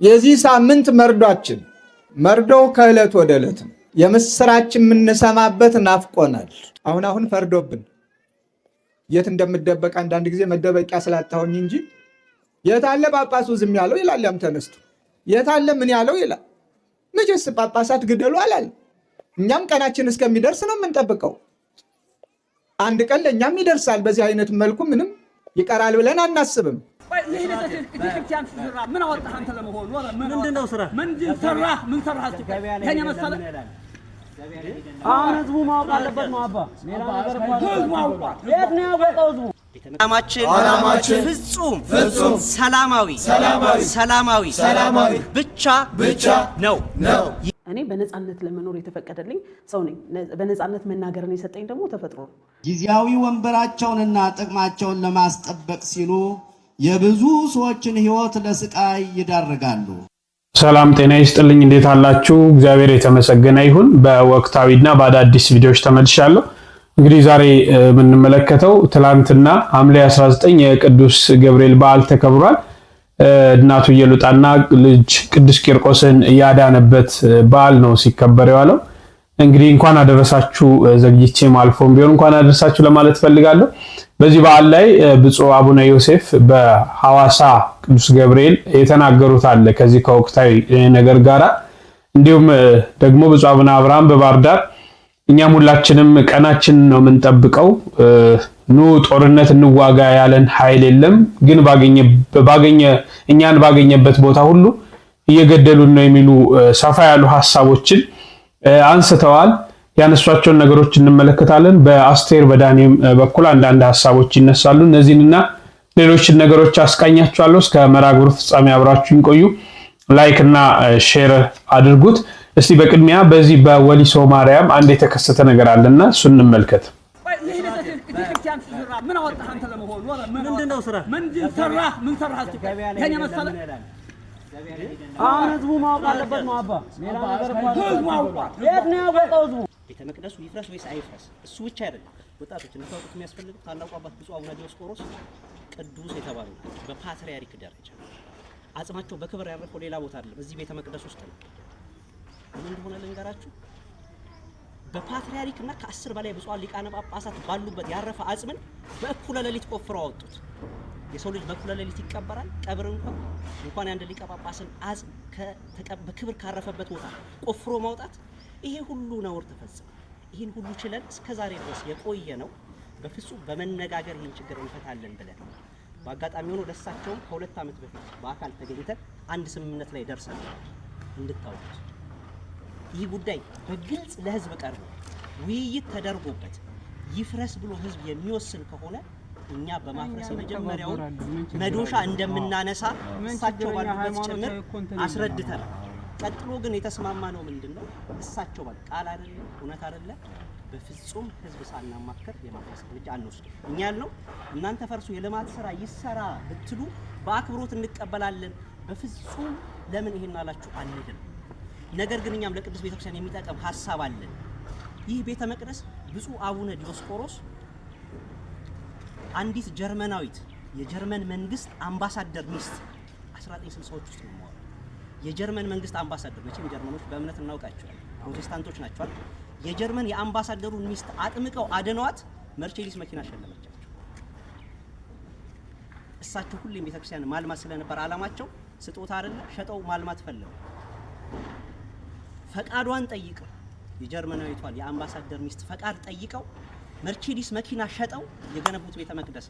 የዚህ ሳምንት መርዷችን መርዶው ከዕለት ወደ ዕለት ነው። የምስራችን የምንሰማበት ናፍቆናል። አሁን ፈርዶብን የት እንደምደበቅ አንዳንድ ጊዜ መደበቂያ ስላጣሁኝ እንጂ የታለ ጳጳሱ ዝም ያለው ይላል። ያም ተነስቶ የታለ ምን ያለው ይላል። መቼስ ጳጳሳት ግደሉ አላል። እኛም ቀናችን እስከሚደርስ ነው የምንጠብቀው። አንድ ቀን ለእኛም ይደርሳል። በዚህ አይነት መልኩ ምንም ይቀራል ብለን አናስብም። ምን አወጣህ አንተ ለመሆኑ? ምንድነው ስራ? ምንድን ሰራህ? ምን ሰራህ? ከኛ መሰለ አሁን ህዝቡ ማወቅ አለበት ነው አባ። ሌላ ነገር ህዝቡ ማወቅ የት ነው ያወቀው ህዝቡ? ዓላማችን ፍጹም ሰላማዊ ብቻ ነው። እኔ በነጻነት ለመኖር የተፈቀደልኝ ሰው ነኝ። በነጻነት መናገርን የሰጠኝ ደግሞ ተፈጥሮ ነው። ጊዜያዊ ወንበራቸውንና ጥቅማቸውን ለማስጠበቅ ሲሉ የብዙ ሰዎችን ህይወት ለስቃይ ይዳርጋሉ። ሰላም ጤና ይስጥልኝ። እንዴት አላችሁ? እግዚአብሔር የተመሰገነ ይሁን። በወቅታዊና በአዳዲስ ቪዲዮዎች ተመልሻለሁ። እንግዲህ ዛሬ የምንመለከተው ትላንትና ሐምሌ 19 የቅዱስ ገብርኤል በዓል ተከብሯል። እናቱ ኢየሉጣና ልጅ ቅዱስ ቂርቆስን ያዳነበት በዓል ነው ሲከበር የዋለው። እንግዲህ እንኳን አደረሳችሁ፣ ዘግይቼም አልፎም ቢሆን እንኳን አደረሳችሁ ለማለት ፈልጋለሁ። በዚህ በዓል ላይ ብፁዕ አቡነ ዮሴፍ በሐዋሳ ቅዱስ ገብርኤል የተናገሩት አለ ከዚህ ከወቅታዊ ነገር ጋራ፣ እንዲሁም ደግሞ ብፁዕ አቡነ አብርሃም በባህር ዳር እኛም ሁላችንም ቀናችን ነው የምንጠብቀው፣ ኑ ጦርነት እንዋጋ ያለን ኃይል የለም፣ ግን እኛን ባገኘበት ቦታ ሁሉ እየገደሉን ነው የሚሉ ሰፋ ያሉ ሐሳቦችን አንስተዋል። ያነሷቸውን ነገሮች እንመለከታለን። በአስቴር በዳኔም በኩል አንዳንድ ሐሳቦች ይነሳሉ። እነዚህንና ሌሎችን ነገሮች አስቃኛችኋለሁ። እስከ መርሐ ግብሩ ፍጻሜ አብራችሁን ቆዩ። ላይክ እና ሼር አድርጉት። እስቲ በቅድሚያ በዚህ በወሊሶ ማርያም አንድ የተከሰተ ነገር አለና እሱን እንመልከት። ምን አወጣህ አንተ ለመሆኑ? ምንድነው ስራ? ምንድን ሰራህ? ምን ሰራህ? ከኛ መሰለ አሁን ህዝቡ ማወቅ አለበት ነው አባ። ሌላ ነገር ህዝቡ ማወቅ የት ነው ያወቀው ህዝቡ? ቤተ መቅደሱ ይፍረስ ወይስ አይፍረስ? እሱ ብቻ አይደለም። ወጣቶች እንታውቁት የሚያስፈልግ ታላቁ አባት ብፁዕ አቡነ ዲዮስቆሮስ ቅዱስ የተባሉ በፓትርያርክ ደረጃ አጽማቸው በክብር ያረፈው ሌላ ቦታ አይደለም፣ እዚህ ቤተ መቅደስ ውስጥ ነው። ምን እንደሆነ ልንገራችሁ። በፓትርያርክና ከ10 በላይ ብፁዓን ሊቃነ ጳጳሳት ባሉበት ያረፈ አጽምን በእኩለ ሌሊት ቆፍረው አወጡት። የሰው ልጅ በእኩለ ሌሊት ይቀበራል። ቀብር እንኳን አንድ ሊቀ ጳጳስን አጽም በክብር ካረፈበት ቦታ ቆፍሮ ማውጣት፣ ይሄ ሁሉ ነውር ተፈጸመ። ይሄን ሁሉ ችለን እስከዛሬ ድረስ የቆየ ነው በፍጹም በመነጋገር ይሄን ችግር እንፈታለን ብለን በአጋጣሚ ሆኖ ደሳቸውም ከ2 ዓመት በፊት በአካል ተገኝተን አንድ ስምምነት ላይ ደርሰናል። እንድታውቁት ይህ ጉዳይ በግልጽ ለህዝብ ቀርቦ ውይይት ተደርጎበት ይፍረስ ብሎ ህዝብ የሚወስን ከሆነ እኛ በማፍረስ የመጀመሪያውን መዶሻ እንደምናነሳ እሳቸው ባሉበት ጭምር አስረድተናል። ቀጥሎ ግን የተስማማ ነው ምንድነው? እሳቸው ባል ቃል አይደለም እውነት አይደለም፣ በፍጹም ህዝብ ሳናማከር የማፍረስ እርምጃ አንወስድም። እኛ ያልነው እናንተ ፈርሱ የልማት ስራ ይሰራ ብትሉ በአክብሮት እንቀበላለን። በፍጹም ለምን ይሄን አላችሁ አንልም። ነገር ግን እኛም ለቅዱስ ቤተክርስቲያን የሚጠቅም ሐሳብ አለን። ይህ ቤተ መቅደስ ብፁዕ አቡነ ዲዮስቆሮስ አንዲት ጀርመናዊት የጀርመን መንግስት አምባሳደር ሚስት 1960ዎች ውስጥ ነው። የጀርመን መንግስት አምባሳደር መቼም ጀርመኖች በእምነት እናውቃቸዋለን፣ ፕሮቴስታንቶች ናቸው። የጀርመን የአምባሳደሩን ሚስት አጥምቀው አድነዋት መርቼዲስ መኪና ሸለመቻቸው። እሳቸው ሁሌም ቤተክርስቲያን ማልማት ስለነበር ዓላማቸው ስጦታ አይደለ ሸጠው ማልማት ፈለጉ። ፈቃዷን ጠይቀው የጀርመናዊቷን የአምባሳደር ሚስት ፈቃድ ጠይቀው መርቼዲስ መኪና ሸጠው የገነቡት ቤተ መቅደስ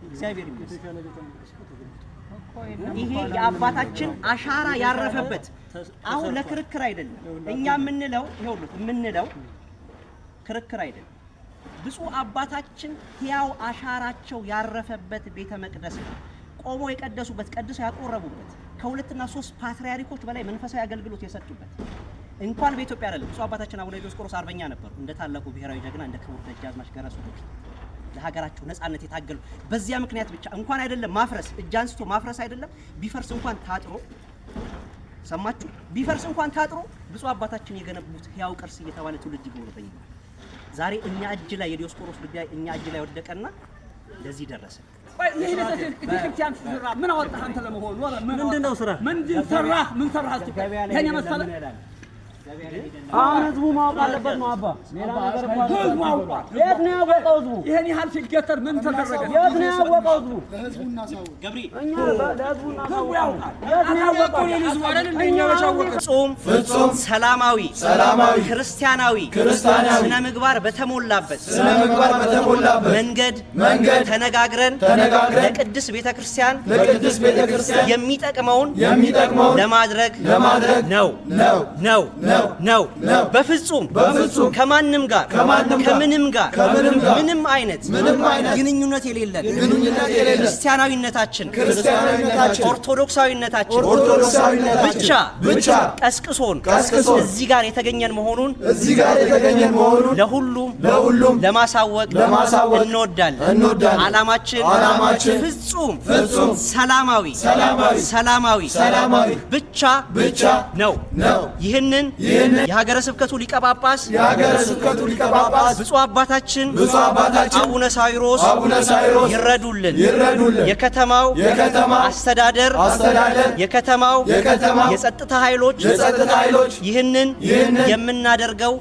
እግዚአብሔር ይመስገን። ይሄ የአባታችን አሻራ ያረፈበት አሁን ለክርክር አይደለም። እኛ የምንለው ክርክር አይደለም። ብፁዕ አባታችን ሕያው አሻራቸው ያረፈበት ቤተ መቅደስ ቆሞ የቀደሱበት ቀድሰው ያቆረቡበት ከ2 እና 3 ፓትርያርኮች በላይ መንፈሳዊ አገልግሎት የሰጡበት እንኳን በኢትዮጵያ አይደለም። ብፁዕ አባታችን አቡነ ዲዮስቆሮስ አርበኛ ነበሩ። እንደ ታላቁ ብሔራዊ ጀግና እንደ ክቡር ደጃዝማች ገረሱ ለሀገራቸው ነጻነት የታገሉ በዚያ ምክንያት ብቻ እንኳን አይደለም ማፍረስ እጅ አንስቶ ማፍረስ አይደለም ቢፈርስ እንኳን ታጥሮ ሰማችሁ፣ ቢፈርስ እንኳን ታጥሮ ብፁዕ አባታችን የገነቡት ሕያው ቅርስ እየተባለ ትውልድ ይጎበኛል። ዛሬ እኛ እጅ ላይ የዲዮስቆሮስ ጉዳይ እኛ እጅ ላይ ወደቀና ለዚህ ደረሰ። ምን አወጣህ አንተ ለመሆኑ? ምንድነው ስራ? ምንድን ሰራህ? ምን ሰራህ? የኔ መሰለ አሁን ህዝቡ ማወቅ አለበት ነው አባ። ሌላ ነገር ህዝቡ አውቋል። የት ነው ያወቀው ህዝቡ? ይሄን ያህል ሲገተር ምን ተደረገ? የት ነው ያወቀው ህዝቡ? ለህዝቡና ሰው ገብሪ እኛ ለህዝቡና ሰው ያውቃል። የት ነው ያወቀው ህዝቡ? አይደል እንደኛ ያወቀው። ፍጹም ሰላማዊ ክርስቲያናዊ ስነ ምግባር በተሞላበት መንገድ ተነጋግረን ለቅድስት ቤተክርስቲያን የሚጠቅመውን ለማድረግ ነው። በፍጹም ከማንም ጋር ከምንም ጋር ምንም አይነት ግንኙነት የሌለን ክርስቲያናዊነታችን ኦርቶዶክሳዊነታችን ብቻ ቀስቅሶን እዚህ ጋር የተገኘን መሆኑን ለሁሉም ለማሳወቅ እንወዳለን። ዓላማችን ፍጹም ሰላማዊ ብቻ ነው። ይህንን የሀገረ ስብከቱ ሊቀ ጳጳስ ብፁዕ አባታችን አቡነ ሳይሮስ ይረዱልን። የከተማው አስተዳደር የከተማው የጸጥታ ኃይሎች ይህንን የምናደርገው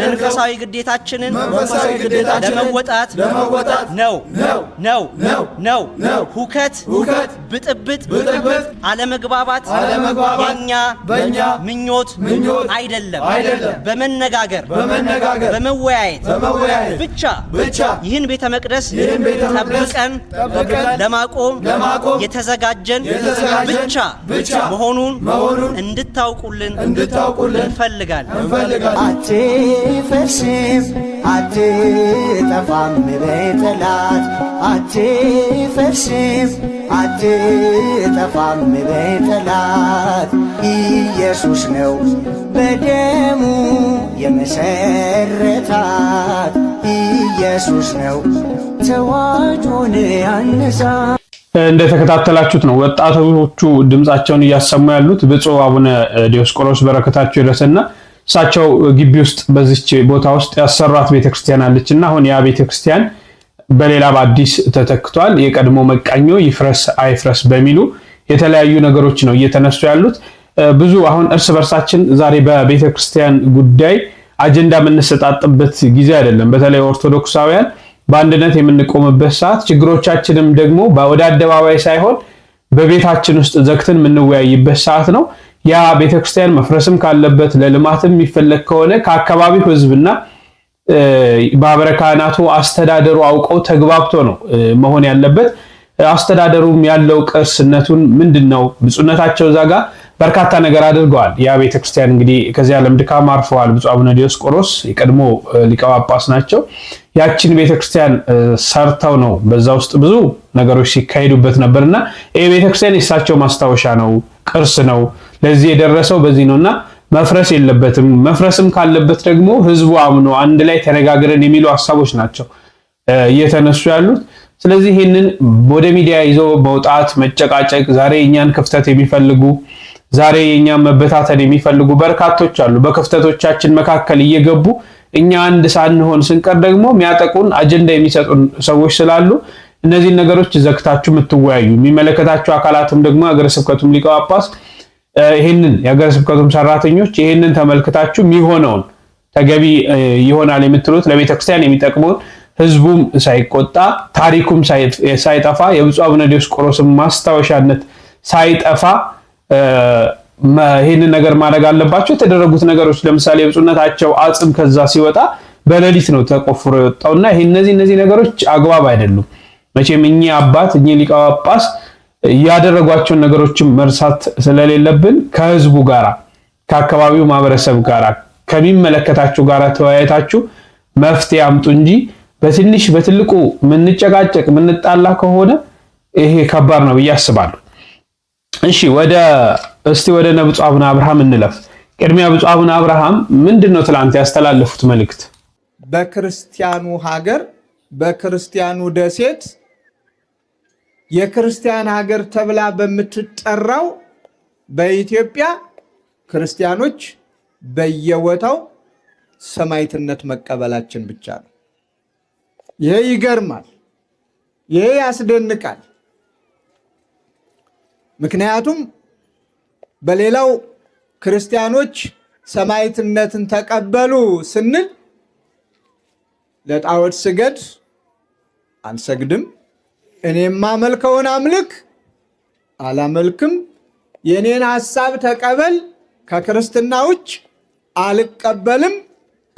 መንፈሳዊ ግዴታችንን ለመወጣት ነው። ሁከት፣ ብጥብጥ፣ አለመግባባት የኛ ምኞት አይደለም። በመነጋገር በመወያየት ብቻ ይህን ቤተ መቅደስ ጠብቀን ለማቆም የተዘጋጀን ብቻ መሆኑን እንድታውቁልን እንፈልጋለን። አትፈርስም አትጠፋም በጠላት አትፈርስም አትጠፋም በጠላት ኢየሱስ ነው በደሙ የመሰረታት ኢየሱስ ነው ተዋጆን ያነሳ። እንደተከታተላችሁት ነው ወጣቶቹ ድምጻቸውን እያሰሙ ያሉት። ብፁዕ አቡነ ዲዮስቆሮስ በረከታቸው ይድረስና እሳቸው ግቢ ውስጥ በዚች ቦታ ውስጥ ያሰሯት ቤተክርስቲያን አለችና አሁን ያ ቤተክርስቲያን በሌላ በአዲስ ተተክቷል። የቀድሞ መቃኞ ይፍረስ አይፍረስ በሚሉ የተለያዩ ነገሮች ነው እየተነሱ ያሉት። ብዙ አሁን እርስ በርሳችን ዛሬ በቤተክርስቲያን ጉዳይ አጀንዳ የምንሰጣጥበት ጊዜ አይደለም። በተለይ ኦርቶዶክሳውያን በአንድነት የምንቆምበት ሰዓት፣ ችግሮቻችንም ደግሞ ወደ አደባባይ ሳይሆን በቤታችን ውስጥ ዘግተን የምንወያይበት ሰዓት ነው። ያ ቤተክርስቲያን መፍረስም ካለበት ለልማትም የሚፈለግ ከሆነ ከአካባቢው ህዝብና ማህበረ ካህናቱ አስተዳደሩ አውቀው ተግባብቶ ነው መሆን ያለበት። አስተዳደሩም ያለው ቅርስነቱን ምንድነው ብፁዕነታቸው ዛጋ በርካታ ነገር አድርገዋል። ያ ቤተክርስቲያን እንግዲህ ከዚህ ዓለም ድካም አርፈዋል። ብፁዕ አቡነ ዲዮስቆሮስ የቀድሞ ሊቀ ጳጳስ ናቸው። ያችን ቤተክርስቲያን ሰርተው ነው በዛ ውስጥ ብዙ ነገሮች ሲካሄዱበት ነበርና ይሄ ቤተክርስቲያን የእሳቸው ማስታወሻ ነው፣ ቅርስ ነው። ለዚህ የደረሰው በዚህ ነውና መፍረስ የለበትም። መፍረስም ካለበት ደግሞ ህዝቡ አምኖ አንድ ላይ ተነጋግረን የሚሉ ሐሳቦች ናቸው እየተነሱ ያሉት። ስለዚህ ይህንን ወደ ሚዲያ ይዞ መውጣት፣ መጨቃጨቅ፣ ዛሬ የኛን ክፍተት የሚፈልጉ ዛሬ የኛን መበታተን የሚፈልጉ በርካቶች አሉ። በክፍተቶቻችን መካከል እየገቡ እኛ አንድ ሳንሆን ስንቀር ደግሞ የሚያጠቁን አጀንዳ የሚሰጡን ሰዎች ስላሉ እነዚህን ነገሮች ዘግታችሁ የምትወያዩ የሚመለከታቸው አካላትም ደግሞ ሀገረ ስብከቱም ሊቀ ጳጳስ ይሄንን የሀገረ ስብከቱም ሰራተኞች ይሄንን ተመልክታችሁ የሚሆነውን ተገቢ ይሆናል የምትሉት ለቤተክርስቲያን የሚጠቅመውን ህዝቡም ሳይቆጣ ታሪኩም ሳይጠፋ የብፁዕ አቡነ ዲዮስቆሮስም ማስታወሻነት ሳይጠፋ ይሄንን ነገር ማድረግ አለባቸው። የተደረጉት ነገሮች ለምሳሌ የብፁዕነታቸው አጽም ከዛ ሲወጣ በሌሊት ነው ተቆፍሮ የወጣውና እነዚህ ነገሮች አግባብ አይደሉም። መቼም እኚህ አባት እኚህ ሊቀ ጳጳስ ያደረጓቸውን ነገሮችም መርሳት ስለሌለብን ከህዝቡ ጋራ ከአካባቢው ማህበረሰብ ጋራ ከሚመለከታችሁ ጋራ ተወያይታችሁ መፍትሄ አምጡ እንጂ በትንሽ በትልቁ ምንጨቃጨቅ ምንጣላ ከሆነ ይሄ ከባድ ነው ብዬ አስባለሁ። እሺ ወደ ብፁዕ አቡነ አብርሃም እንለፍ። ቅድሚያ ብፁዕ አቡነ አብርሃም ምንድነው ትላንት ያስተላለፉት መልእክት? በክርስቲያኑ ሀገር በክርስቲያኑ ደሴት የክርስቲያን ሀገር ተብላ በምትጠራው በኢትዮጵያ ክርስቲያኖች በየቦታው ሰማዕትነት መቀበላችን ብቻ ነው። ይሄ ይገርማል። ይሄ ያስደንቃል። ምክንያቱም በሌላው ክርስቲያኖች ሰማዕትነትን ተቀበሉ ስንል ለጣዖት ስገድ አንሰግድም፣ እኔ የማመልከውን አምልክ አላመልክም፣ የኔን ሐሳብ ተቀበል ከክርስትና ውጭ አልቀበልም፣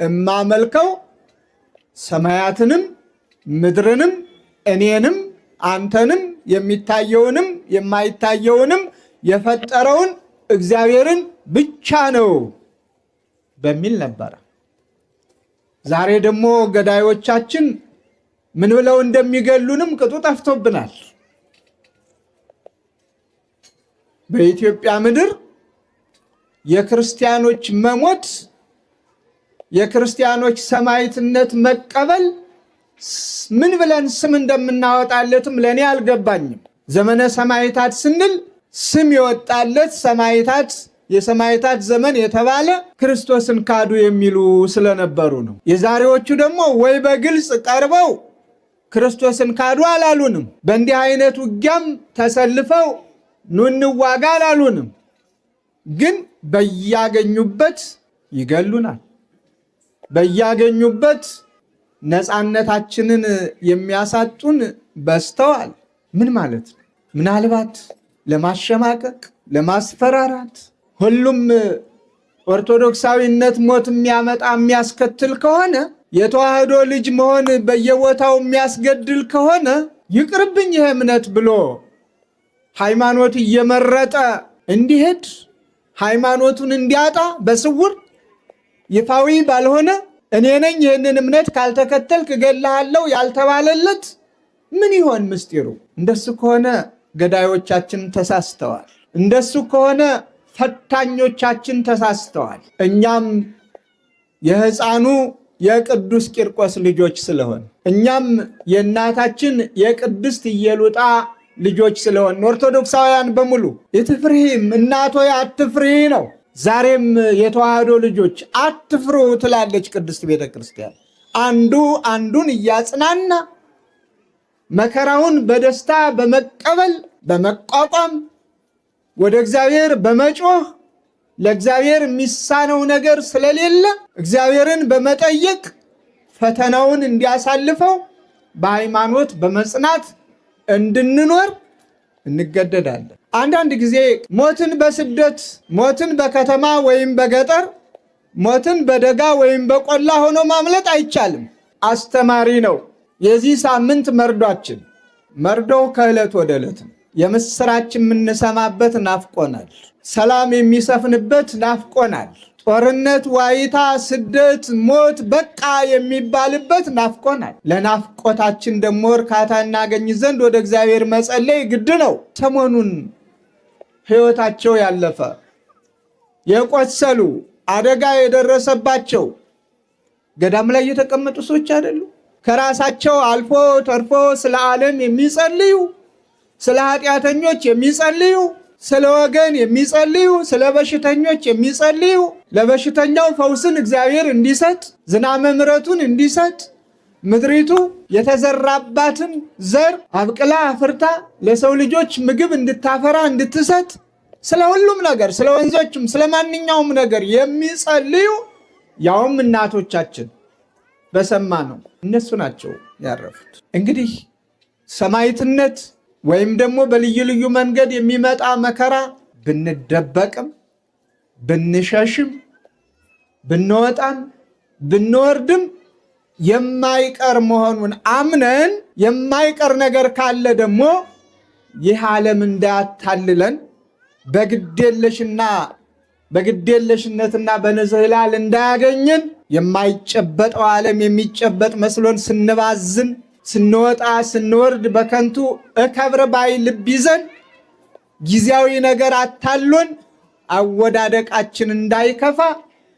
እማመልከው ሰማያትንም ምድርንም እኔንም አንተንም የሚታየውንም የማይታየውንም የፈጠረውን እግዚአብሔርን ብቻ ነው በሚል ነበር። ዛሬ ደግሞ ገዳዮቻችን ምን ብለው እንደሚገሉንም ቅጡ ጠፍቶብናል። በኢትዮጵያ ምድር የክርስቲያኖች መሞት የክርስቲያኖች ሰማዕትነት መቀበል ምን ብለን ስም እንደምናወጣለትም ለኔ አልገባኝም። ዘመነ ሰማዕታት ስንል ስም የወጣለት ሰማዕታት የሰማዕታት ዘመን የተባለ ክርስቶስን ካዱ የሚሉ ስለነበሩ ነው። የዛሬዎቹ ደግሞ ወይ በግልጽ ቀርበው ክርስቶስን ካዱ አላሉንም፣ በእንዲህ አይነት ውጊያም ተሰልፈው ኑ እንዋጋ አላሉንም። ግን በያገኙበት ይገሉናል፣ በያገኙበት ነፃነታችንን የሚያሳጡን በስተዋል። ምን ማለት ነው? ምናልባት ለማሸማቀቅ ለማስፈራራት ሁሉም ኦርቶዶክሳዊነት ሞት የሚያመጣ የሚያስከትል ከሆነ የተዋህዶ ልጅ መሆን በየቦታው የሚያስገድል ከሆነ ይቅርብኝ ይሄ እምነት ብሎ ሃይማኖት እየመረጠ እንዲሄድ ሃይማኖቱን እንዲያጣ በስውር ይፋዊ ባልሆነ እኔ ነኝ ይህንን እምነት ካልተከተልክ እገልሃለሁ ያልተባለለት ምን ይሆን ምስጢሩ? እንደሱ ከሆነ ገዳዮቻችን ተሳስተዋል። እንደሱ ከሆነ ፈታኞቻችን ተሳስተዋል። እኛም የሕፃኑ የቅዱስ ቂርቆስ ልጆች ስለሆን እኛም የእናታችን የቅድስት ኢየሉጣ ልጆች ስለሆን ኦርቶዶክሳውያን በሙሉ የትፍሪህም እናቶ አትፍሪ ነው። ዛሬም የተዋህዶ ልጆች አትፍሩ ትላለች ቅድስት ቤተ ክርስቲያን። አንዱ አንዱን እያጽናና መከራውን በደስታ በመቀበል በመቋቋም ወደ እግዚአብሔር በመጮህ ለእግዚአብሔር የሚሳነው ነገር ስለሌለ እግዚአብሔርን በመጠየቅ ፈተናውን እንዲያሳልፈው በሃይማኖት በመጽናት እንድንኖር እንገደዳለን። አንዳንድ ጊዜ ሞትን በስደት ሞትን በከተማ ወይም በገጠር ሞትን በደጋ ወይም በቆላ ሆኖ ማምለጥ አይቻልም። አስተማሪ ነው። የዚህ ሳምንት መርዷችን መርዶው ከዕለት ወደ ዕለት ነው። የምስራች የምንሰማበት ናፍቆናል። ሰላም የሚሰፍንበት ናፍቆናል። ጦርነት፣ ዋይታ፣ ስደት፣ ሞት በቃ የሚባልበት ናፍቆናል። ለናፍቆታችን ደግሞ እርካታ እናገኝ ዘንድ ወደ እግዚአብሔር መጸለይ ግድ ነው። ሰሞኑን ሕይወታቸው ያለፈ የቆሰሉ አደጋ የደረሰባቸው ገዳም ላይ የተቀመጡ ሰዎች አይደሉ? ከራሳቸው አልፎ ተርፎ ስለ ዓለም የሚጸልዩ፣ ስለ ኃጢአተኞች የሚጸልዩ፣ ስለ ወገን የሚጸልዩ፣ ስለ በሽተኞች የሚጸልዩ፣ ለበሽተኛው ፈውስን እግዚአብሔር እንዲሰጥ፣ ዝናመ ምሕረቱን እንዲሰጥ፣ ምድሪቱ የተዘራባትን ዘር አብቅላ አፍርታ ለሰው ልጆች ምግብ እንድታፈራ እንድትሰጥ፣ ስለ ሁሉም ነገር ስለ ወንዞችም ስለ ማንኛውም ነገር የሚጸልዩ ያውም እናቶቻችን በሰማ ነው እነሱ ናቸው ያረፉት። እንግዲህ ሰማዕትነት ወይም ደግሞ በልዩ ልዩ መንገድ የሚመጣ መከራ ብንደበቅም ብንሸሽም ብንወጣም ብንወርድም የማይቀር መሆኑን አምነን የማይቀር ነገር ካለ ደግሞ ይህ ዓለም እንዳያታልለን በግዴለሽነትና በንዝህላል እንዳያገኘን የማይጨበጠው ዓለም የሚጨበጥ መስሎን ስንባዝን ስንወጣ ስንወርድ በከንቱ እከብር ባይ ልብ ይዘን ጊዜያዊ ነገር አታሎን አወዳደቃችን እንዳይከፋ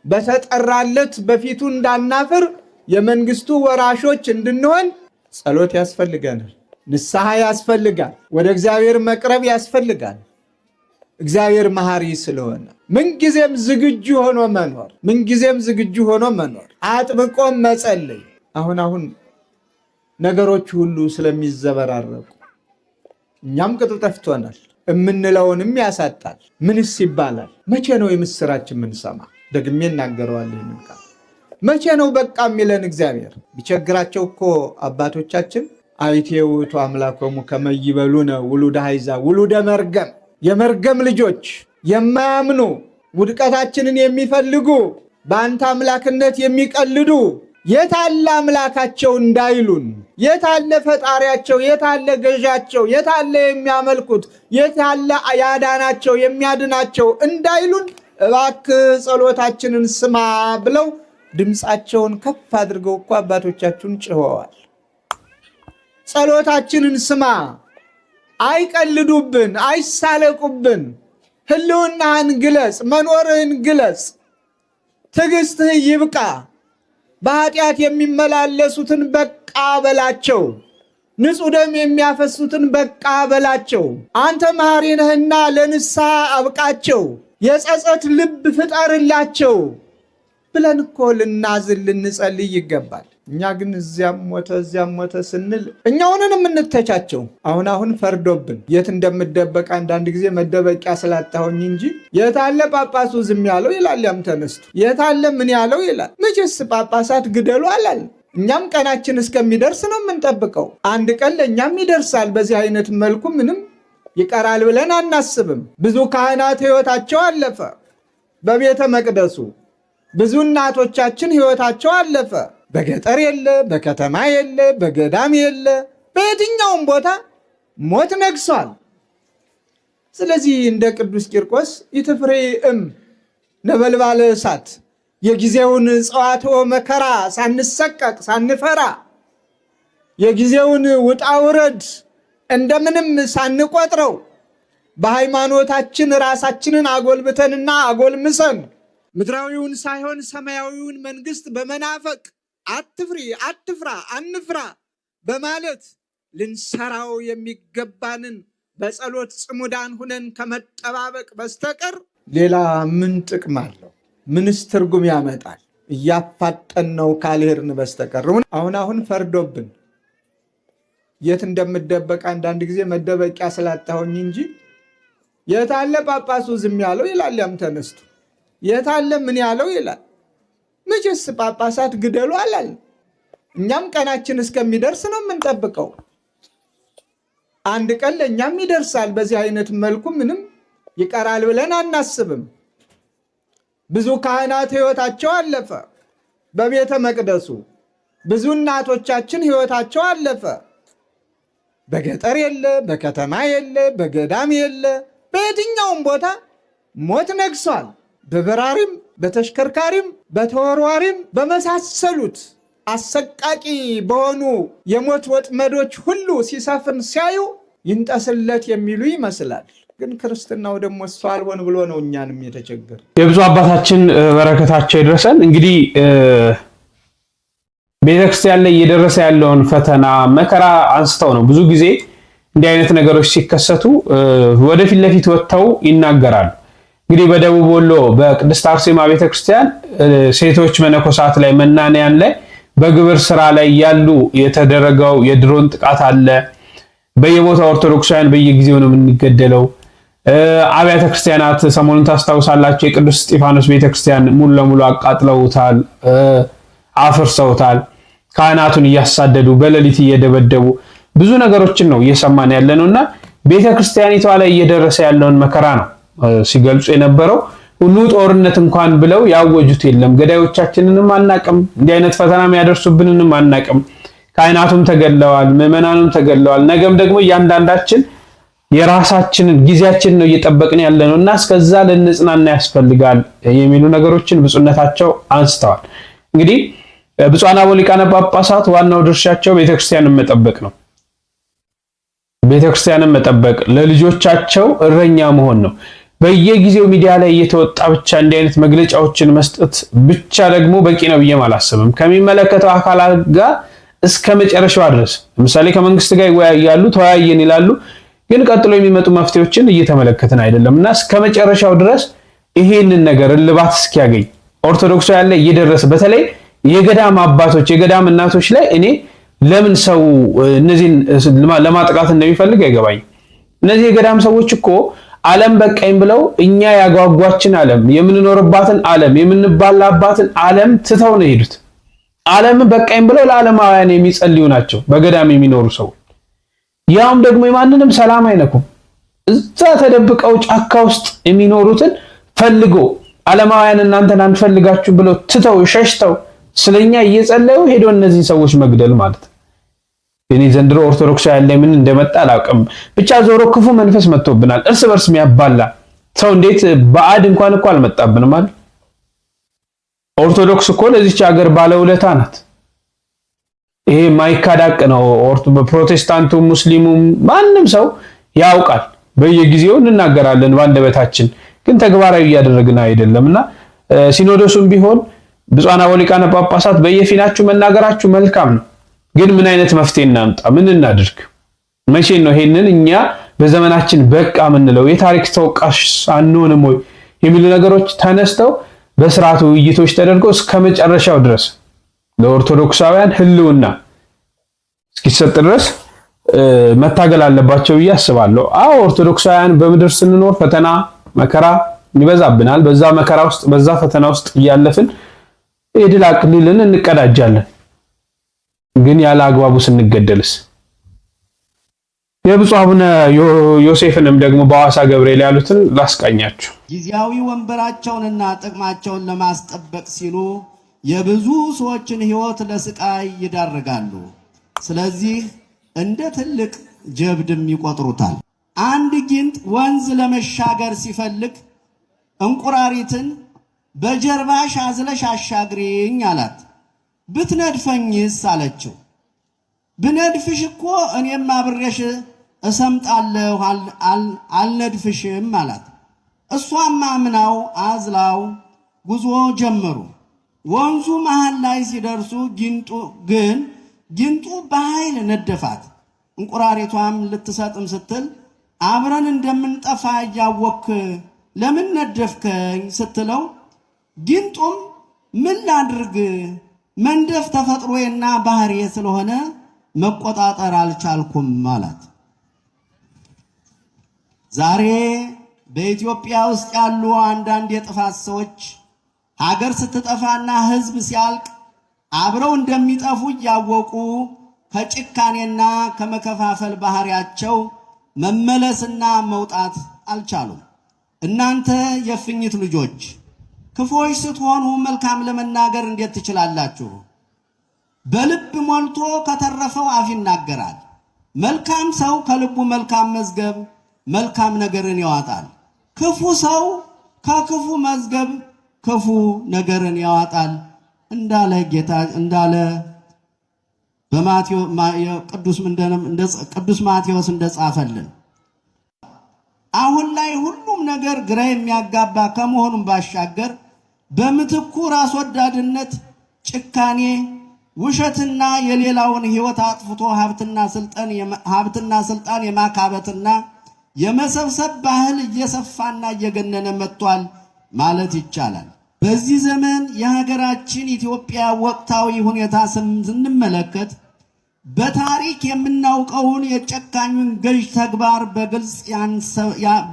በተጠራለት በፊቱ እንዳናፍር የመንግስቱ ወራሾች እንድንሆን ጸሎት ያስፈልገናል። ንስሐ ያስፈልጋል። ወደ እግዚአብሔር መቅረብ ያስፈልጋል። እግዚአብሔር መሐሪ ስለሆነ ምንጊዜም ዝግጁ ሆኖ መኖር አጥብቆም መጸለይ። አሁን ነገሮች ሁሉ ስለሚዘበራረቁ እኛም ቅጡ ጠፍቶናል። የምንለውንም ያሳጣል። ምንስ ይባላል? መቼ ነው የምስራችን የምንሰማ? ደግሜ እናገረዋለሁ ይህንን ቃል። መቼ ነው በቃ የሚለን እግዚአብሔር? ቢቸግራቸው እኮ አባቶቻችን አይቴ ውእቱ አምላኮሙ ከመ ይበሉነ ውሉደ አሕዛብ ውሉደ መርገም፣ የመርገም ልጆች የማያምኑ ውድቀታችንን የሚፈልጉ በአንተ አምላክነት የሚቀልዱ የታለ አምላካቸው እንዳይሉን፣ የታለ ፈጣሪያቸው፣ የታለ ገዣቸው፣ የታለ የሚያመልኩት፣ የታለ ያዳናቸው የሚያድናቸው እንዳይሉን እባክህ ጸሎታችንን ስማ ብለው ድምፃቸውን ከፍ አድርገው እኮ አባቶቻችን ጭኸዋል። ጸሎታችንን ስማ፣ አይቀልዱብን፣ አይሳለቁብን፣ ህልውናህን ግለጽ፣ መኖርህን ግለጽ፣ ትዕግስትህ ይብቃ፣ በኃጢአት የሚመላለሱትን በቃ በላቸው፣ ንጹሕ ደም የሚያፈሱትን በቃ በላቸው፣ አንተ መሐሪ ነህና ለንስሐ አብቃቸው፣ የጸጸት ልብ ፍጠርላቸው ብለን እኮ ልናዝን ልንጸልይ ይገባል። እኛ ግን እዚያም ሞተ ስንል እኛውንን የምንተቻቸው አሁን ፈርዶብን የት እንደምደበቅ አንዳንድ ጊዜ መደበቂያ ስላጣሁኝ እንጂ የታለ ጳጳሱ ዝም ያለው ይላል፣ ያም ተነስቶ የታለ ምን ያለው ይላል። መቼስ ጳጳሳት ግደሉ አላል። እኛም ቀናችን እስከሚደርስ ነው የምንጠብቀው። አንድ ቀን ለእኛም ይደርሳል። በዚህ አይነት መልኩ ምንም ይቀራል ብለን አናስብም። ብዙ ካህናት ሕይወታቸው አለፈ በቤተ መቅደሱ። ብዙ እናቶቻችን ሕይወታቸው አለፈ። በገጠር የለ፣ በከተማ የለ፣ በገዳም የለ፣ በየትኛውም ቦታ ሞት ነግሷል። ስለዚህ እንደ ቅዱስ ቂርቆስ ኢትፍሬእም ነበልባለ እሳት፣ የጊዜውን ጸዋትወ መከራ ሳንሰቀቅ ሳንፈራ፣ የጊዜውን ውጣ ውረድ እንደምንም ሳንቆጥረው በሃይማኖታችን ራሳችንን አጎልብተንና አጎልምሰን ምድራዊውን ሳይሆን ሰማያዊውን መንግስት በመናፈቅ አትፍሪ፣ አትፍራ፣ አንፍራ በማለት ልንሰራው የሚገባንን በጸሎት ጽሙዳን ሁነን ከመጠባበቅ በስተቀር ሌላ ምን ጥቅም አለው? ምንስ ትርጉም ያመጣል? እያፋጠነው ካልሄድን በስተቀር አሁን ፈርዶብን የት እንደምደበቅ አንዳንድ ጊዜ መደበቂያ ስላጣሁኝ እንጂ የታለ ጳጳሱ ዝም ያለው ይላል፣ ያም ተነስቶ የታለ ምን ያለው ይላል። መቼስ ጳጳሳት ግደሉ አላል። እኛም ቀናችን እስከሚደርስ ነው የምንጠብቀው። አንድ ቀን ለእኛም ይደርሳል። በዚህ አይነት መልኩ ምንም ይቀራል ብለን አናስብም። ብዙ ካህናት ሕይወታቸው አለፈ በቤተ መቅደሱ። ብዙ እናቶቻችን ሕይወታቸው አለፈ። በገጠር የለ፣ በከተማ የለ፣ በገዳም የለ፣ በየትኛውም ቦታ ሞት ነግሷል። በበራሪም በተሽከርካሪም በተወርዋሪም በመሳሰሉት አሰቃቂ በሆኑ የሞት ወጥመዶች ሁሉ ሲሰፍን ሲያዩ ይንጠስለት የሚሉ ይመስላል። ግን ክርስትናው ደግሞ እሱ አልሆን ብሎ ነው እኛንም የተቸገረ። የብዙ አባታችን በረከታቸው ይድረሰን። እንግዲህ ቤተክርስቲያን ላይ እየደረሰ ያለውን ፈተና መከራ አንስተው ነው ብዙ ጊዜ እንዲህ አይነት ነገሮች ሲከሰቱ ወደፊት ለፊት ወጥተው ይናገራሉ። እንግዲህ በደቡብ ወሎ በቅድስት አርሴማ ቤተክርስቲያን ሴቶች መነኮሳት ላይ መናንያን ላይ በግብር ስራ ላይ ያሉ የተደረገው የድሮን ጥቃት አለ። በየቦታው ኦርቶዶክሳውያን በየጊዜው ነው የምንገደለው። አብያተ ክርስቲያናት ሰሞኑን ታስታውሳላችሁ፣ የቅዱስ እስጢፋኖስ ቤተክርስቲያን ሙሉ ለሙሉ አቃጥለውታል፣ አፍርሰውታል። ካህናቱን እያሳደዱ በሌሊት እየደበደቡ ብዙ ነገሮችን ነው እየሰማን ያለነውና ቤተክርስቲያኒቷ ላይ እየደረሰ ያለውን መከራ ነው ሲገልጹ የነበረው። ሁሉ ጦርነት እንኳን ብለው ያወጁት የለም። ገዳዮቻችንንም አናቅም፣ እንዲህ አይነት ፈተና የሚያደርሱብንንም አናቅም። ካህናቱም ተገለዋል፣ ምዕመናኑም ተገለዋል። ነገም ደግሞ እያንዳንዳችን የራሳችንን ጊዜያችንን ነው እየጠበቅን ያለነው እና እስከዛ ልንጽናና ያስፈልጋል የሚሉ ነገሮችን ብፁዕነታቸው አንስተዋል። እንግዲህ ብፁዓን አበው ሊቃነ ጳጳሳት ዋናው ድርሻቸው ቤተክርስቲያንን መጠበቅ ነው። ቤተክርስቲያንን መጠበቅ፣ ለልጆቻቸው እረኛ መሆን ነው። በየጊዜው ሚዲያ ላይ እየተወጣ ብቻ እንዲህ አይነት መግለጫዎችን መስጠት ብቻ ደግሞ በቂ ነው ብዬ አላስብም። ከሚመለከተው አካላት ጋር እስከ መጨረሻው ድረስ ለምሳሌ ከመንግስት ጋር ይወያያሉ፣ ተወያየን ይላሉ፣ ግን ቀጥሎ የሚመጡ መፍትሄዎችን እየተመለከትን አይደለምና እስከ መጨረሻው ድረስ ይሄንን ነገር እልባት እስኪያገኝ ኦርቶዶክሳውያን ላይ እየደረሰ በተለይ የገዳም አባቶች የገዳም እናቶች ላይ እኔ ለምን ሰው እነዚህን ለማጥቃት እንደሚፈልግ አይገባኝ። እነዚህ የገዳም ሰዎች እኮ ዓለም በቃኝ ብለው እኛ ያጓጓችን ዓለም የምንኖርባትን ዓለም የምንባላባትን ዓለም ትተው ነው የሄዱት። ዓለም በቃኝ ብለው ለዓለማውያን የሚጸልዩ ናቸው በገዳም የሚኖሩ ሰው። ያውም ደግሞ የማንንም ሰላም አይነኩም። እዛ ተደብቀው ጫካ ውስጥ የሚኖሩትን ፈልጎ ዓለማውያን እናንተን አንፈልጋችሁ ብለው ትተው ሸሽተው ስለኛ እየጸለዩ ሄዶ እነዚህ ሰዎች መግደል ማለት ነው። እኔ ዘንድሮ ኦርቶዶክሳውያን ላይ ምን እንደመጣ አላውቅም። ብቻ ዞሮ ክፉ መንፈስ መጥቶብናል። እርስ በርስ የሚያባላ ሰው እንዴት ባዕድ እንኳን እኮ አልመጣብንም ማለት። ኦርቶዶክስ እኮ ለዚች ሀገር ባለውለታ ናት። ይሄ ማይካዳቅ ነው። ፕሮቴስታንቱ፣ ሙስሊሙም ማንም ሰው ያውቃል። በየጊዜው እንናገራለን ባንደበታችን፣ ግን ተግባራዊ እያደረግን አይደለምና ሲኖዶሱም ቢሆን ብፁዓን አበው ሊቃነ ጳጳሳት በየፊናችሁ መናገራችሁ መልካም ነው። ግን ምን አይነት መፍትሄ እናምጣ? ምን እናድርግ? መቼ ነው ይሄንን እኛ በዘመናችን በቃ ምንለው? የታሪክ ተወቃሽ አንሆንም ወይ የሚሉ ነገሮች ተነስተው በስርዓቱ ውይይቶች ተደርገው እስከ መጨረሻው ድረስ ለኦርቶዶክሳውያን ህልውና እስኪሰጥ ድረስ መታገል አለባቸው ብዬ አስባለሁ። አዎ ኦርቶዶክሳውያን በምድር ስንኖር ፈተና መከራ ይበዛብናል። በዛ መከራ ውስጥ በዛ ፈተና ውስጥ እያለፍን የድል አክሊልን እንቀዳጃለን። ግን ያለ አግባቡ ስንገደልስ? የብፁዕ አቡነ ዮሴፍንም ደግሞ በሐዋሳ ገብርኤል ያሉትን ላስቃኛችሁ። ጊዜያዊ ወንበራቸውንና ጥቅማቸውን ለማስጠበቅ ሲሉ የብዙ ሰዎችን ሕይወት ለስቃይ ይዳርጋሉ። ስለዚህ እንደ ትልቅ ጀብድም ይቆጥሩታል። አንድ ጊንጥ ወንዝ ለመሻገር ሲፈልግ እንቁራሪትን በጀርባሽ አዝለሽ አሻግሪኝ አላት። ብትነድፈኝስ አለችው። ብነድፍሽ እኮ እኔም አብሬሽ እሰምጣለሁ አልነድፍሽም አላት። እሷም አምናው አዝላው ጉዞ ጀመሩ። ወንዙ መሃል ላይ ሲደርሱ ጊንጡ በኃይል ነደፋት። እንቁራሪቷም ልትሰጥም ስትል አብረን እንደምንጠፋ እያወክ ለምን ነደፍከኝ ስትለው ጊንጡም ምን ላድርግ መንደፍ ተፈጥሮዬና ባህሪዬ ስለሆነ መቆጣጠር አልቻልኩም አላት። ዛሬ በኢትዮጵያ ውስጥ ያሉ አንዳንድ የጥፋት ሰዎች ሀገር ስትጠፋና ሕዝብ ሲያልቅ አብረው እንደሚጠፉ እያወቁ ከጭካኔና ከመከፋፈል ባህሪያቸው መመለስና መውጣት አልቻሉም። እናንተ የፍኝት ልጆች ክፎች ስትሆኑ መልካም ለመናገር እንዴት ትችላላችሁ? በልብ ሞልቶ ከተረፈው አፍ ይናገራል። መልካም ሰው ከልቡ መልካም መዝገብ መልካም ነገርን ያወጣል። ክፉ ሰው ከክፉ መዝገብ ክፉ ነገርን ያወጣል እንዳለ ጌታ እንዳለ ቅዱስ ማቴዎስ እንደጻፈልን። አሁን ላይ ሁሉም ነገር ግራ የሚያጋባ ከመሆኑም ባሻገር በምትኩ ራስ ወዳድነት፣ ጭካኔ፣ ውሸትና የሌላውን ሕይወት አጥፍቶ ሀብትና ስልጣን የማካበትና የመሰብሰብ ባህል እየሰፋና እየገነነ መጥቷል ማለት ይቻላል። በዚህ ዘመን የሀገራችን ኢትዮጵያ ወቅታዊ ሁኔታ ስንመለከት በታሪክ የምናውቀውን የጨካኙን ገዥ ተግባር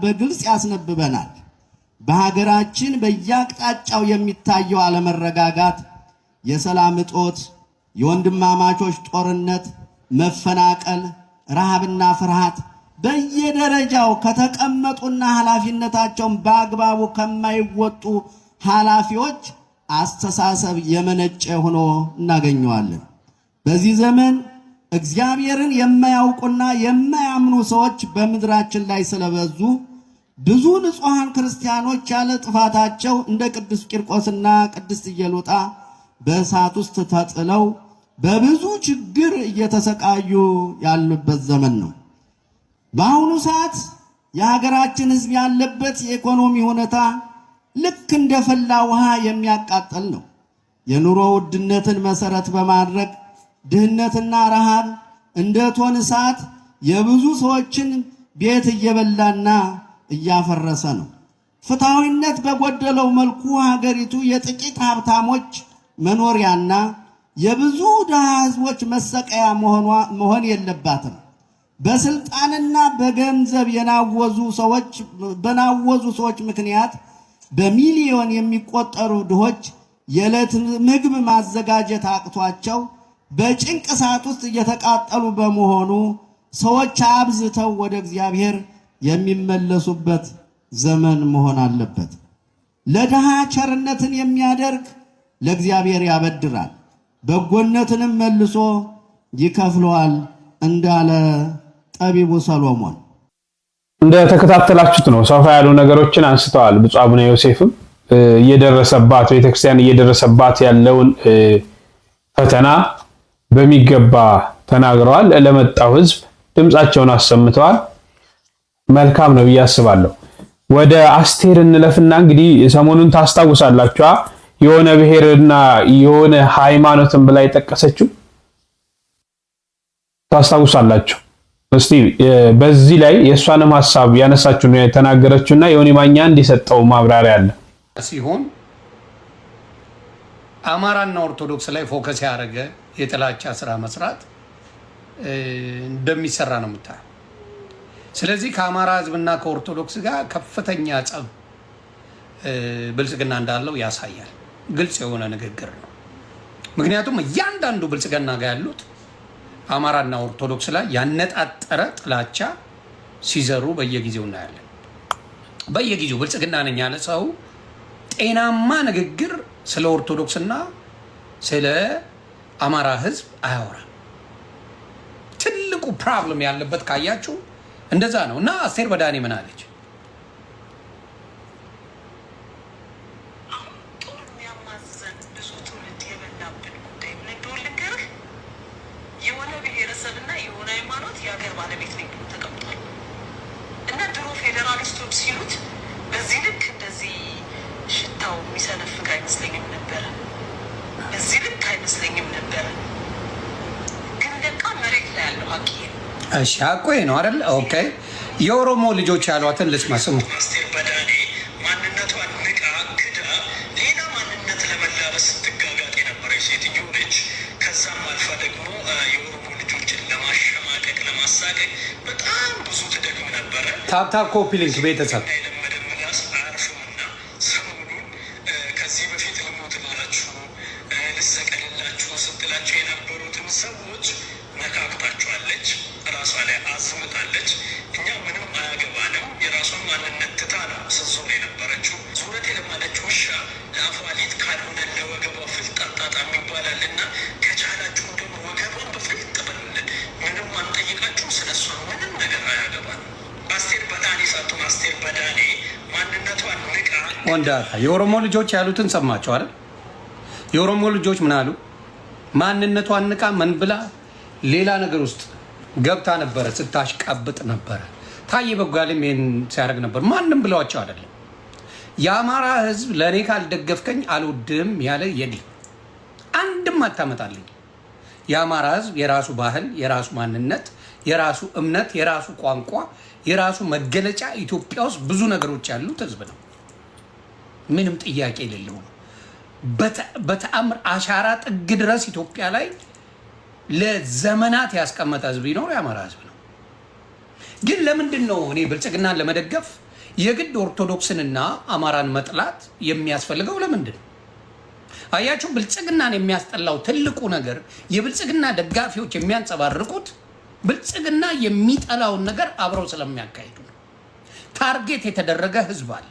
በግልጽ ያስነብበናል። በሀገራችን በየአቅጣጫው የሚታየው አለመረጋጋት፣ የሰላም እጦት፣ የወንድማማቾች ጦርነት፣ መፈናቀል፣ ረሃብና ፍርሃት በየደረጃው ከተቀመጡና ኃላፊነታቸውን በአግባቡ ከማይወጡ ኃላፊዎች አስተሳሰብ የመነጨ ሆኖ እናገኘዋለን። በዚህ ዘመን እግዚአብሔርን የማያውቁና የማያምኑ ሰዎች በምድራችን ላይ ስለበዙ ብዙ ንጹሐን ክርስቲያኖች ያለ ጥፋታቸው እንደ ቅዱስ ቂርቆስና ቅድስት ኢየሉጣ በእሳት ውስጥ ተጥለው በብዙ ችግር እየተሰቃዩ ያሉበት ዘመን ነው። በአሁኑ ሰዓት የሀገራችን ሕዝብ ያለበት የኢኮኖሚ ሁኔታ ልክ እንደ ፈላ ውሃ የሚያቃጥል ነው። የኑሮ ውድነትን መሰረት በማድረግ ድህነትና ረሃብ እንደ እቶን እሳት የብዙ ሰዎችን ቤት እየበላና እያፈረሰ ነው። ፍትሐዊነት በጎደለው መልኩ ሀገሪቱ የጥቂት ሀብታሞች መኖሪያና የብዙ ድሃ ህዝቦች መሰቀያ መሆን የለባትም። በስልጣንና በገንዘብ በናወዙ ሰዎች ምክንያት በሚሊዮን የሚቆጠሩ ድሆች የዕለት ምግብ ማዘጋጀት አቅቷቸው በጭንቅ ሰዓት ውስጥ እየተቃጠሉ በመሆኑ ሰዎች አብዝተው ወደ እግዚአብሔር የሚመለሱበት ዘመን መሆን አለበት። ለድሃ ቸርነትን የሚያደርግ ለእግዚአብሔር ያበድራል፣ በጎነትንም መልሶ ይከፍለዋል እንዳለ ጠቢቡ ሰሎሞን። እንደተከታተላችሁት ነው። ሰፋ ያሉ ነገሮችን አንስተዋል። ብፁዕ አቡነ ዮሴፍም እየደረሰባት ቤተክርስቲያን እየደረሰባት ያለውን ፈተና በሚገባ ተናግረዋል። ለመጣው ህዝብ ድምጻቸውን አሰምተዋል። መልካም ነው ብዬ አስባለሁ። ወደ አስቴር እንለፍና እንግዲህ ሰሞኑን ታስታውሳላችሁ የሆነ ብሔርና የሆነ ሃይማኖትን ብላ የጠቀሰችው ታስታውሳላችሁ። እስቲ በዚህ ላይ የእሷንም ሐሳብ ያነሳችሁ ነው የተናገረችውና ዮኒ ማኛ እንዲሰጠው ማብራሪያ አለ ሲሆን አማራና ኦርቶዶክስ ላይ ፎከስ ያደረገ የጥላቻ ስራ መስራት እንደሚሰራ ነው የምታየው። ስለዚህ ከአማራ ህዝብና ከኦርቶዶክስ ጋር ከፍተኛ ጸብ ብልጽግና እንዳለው ያሳያል። ግልጽ የሆነ ንግግር ነው። ምክንያቱም እያንዳንዱ ብልጽግና ጋር ያሉት አማራና ኦርቶዶክስ ላይ ያነጣጠረ ጥላቻ ሲዘሩ በየጊዜው እናያለን። በየጊዜው ብልጽግና ነኝ ያለ ሰው ጤናማ ንግግር ስለ ኦርቶዶክስና ስለ አማራ ህዝብ አያወራም። ትልቁ ፕሮብለም ያለበት ካያችሁ እንደዛ ነው። እና አስቴር በዳኔ ምን አለች? የሆነ ብሔረሰብና የሆነ ሃይማኖት የሀገር ባለቤት ነኝ ብሎ ተቀምጧል። እና ድሮ ፌዴራሊስቶች ሲሉት በዚህ ልክ እንደዚህ ሽታው የሚሰነፍግ አይመስለኝም ነበረ። በዚህ ልክ አይመስለኝም ነበረ። ግን ለቃ መሬት ላይ ያለው ሀቂ እሺ፣ ሀቁ ነው አይደል? ኦኬ። የኦሮሞ ልጆች ያሏትን ልስማ፣ ስሙ። አስቴር በዳኔ ማንነቷን ንቃ ክዳ ሌላ ማንነት ለመላበስ ስትጋጋጥ የነበረች ሴትዮ ነች። ከዛም አልፋ ደግሞ የኦሮሞ ልጆችን ለማሸማቀቅ ለማሳቀቅ በጣም ብዙ ትደግም ነበረ። ታፕታፕ ኮፒ ሊንክ ቤተሰብ ከዚህ በፊት ልሞትላችሁ ልሰቀልላችሁ ስትላቸው የነበሩትን ሰዎች ነካክታችኋለች። ራሷ ላይ አዝምጣለች። እኛ ምንም አያገባንም። የራሷን ማንነት ትታ ነው ስትዞር የነበረችው። ዙረት የለማለች ውሻ ለአፏ ሊጥ ካልሆነ ለወገቧ ፍልጥ አጣጣም ይባላል እና ከቻላችሁ ደግሞ ወገቧን በፍልጥ በሉልን። ምንም አንጠይቃችሁ። ስለሷ ምንም ነገር አያገባንም። አስቴር በዳኔ ሳትሆን አስቴር በዳኔ ማንነቷን ንቃ ወንዳታ የኦሮሞ ልጆች ያሉትን ሰማችሁ አይደል? የኦሮሞ ልጆች ምን አሉ? ማንነቷን ንቃ ምን ብላ ሌላ ነገር ውስጥ ገብታ ነበረ፣ ስታሽቃብጥ ነበረ። ታዬ በጋሌም ይሄን ሲያደርግ ነበር። ማንም ብለዋቸው አይደለም። የአማራ ህዝብ ለእኔ ካልደገፍከኝ አልወድም ያለ የለም። አንድም አታመጣልኝ። የአማራ ህዝብ የራሱ ባህል፣ የራሱ ማንነት፣ የራሱ እምነት፣ የራሱ ቋንቋ፣ የራሱ መገለጫ ኢትዮጵያ ውስጥ ብዙ ነገሮች ያሉት ህዝብ ነው። ምንም ጥያቄ የሌለው ነው። በተአምር አሻራ ጥግ ድረስ ኢትዮጵያ ላይ ለዘመናት ያስቀመጠ ህዝብ ይኖር የአማራ ህዝብ ነው። ግን ለምንድን ነው እኔ ብልጽግናን ለመደገፍ የግድ ኦርቶዶክስንና አማራን መጥላት የሚያስፈልገው? ለምንድን ነው? አያችሁ፣ ብልጽግናን የሚያስጠላው ትልቁ ነገር የብልጽግና ደጋፊዎች የሚያንጸባርቁት ብልጽግና የሚጠላውን ነገር አብረው ስለሚያካሂዱ ነው። ታርጌት የተደረገ ህዝብ አለ።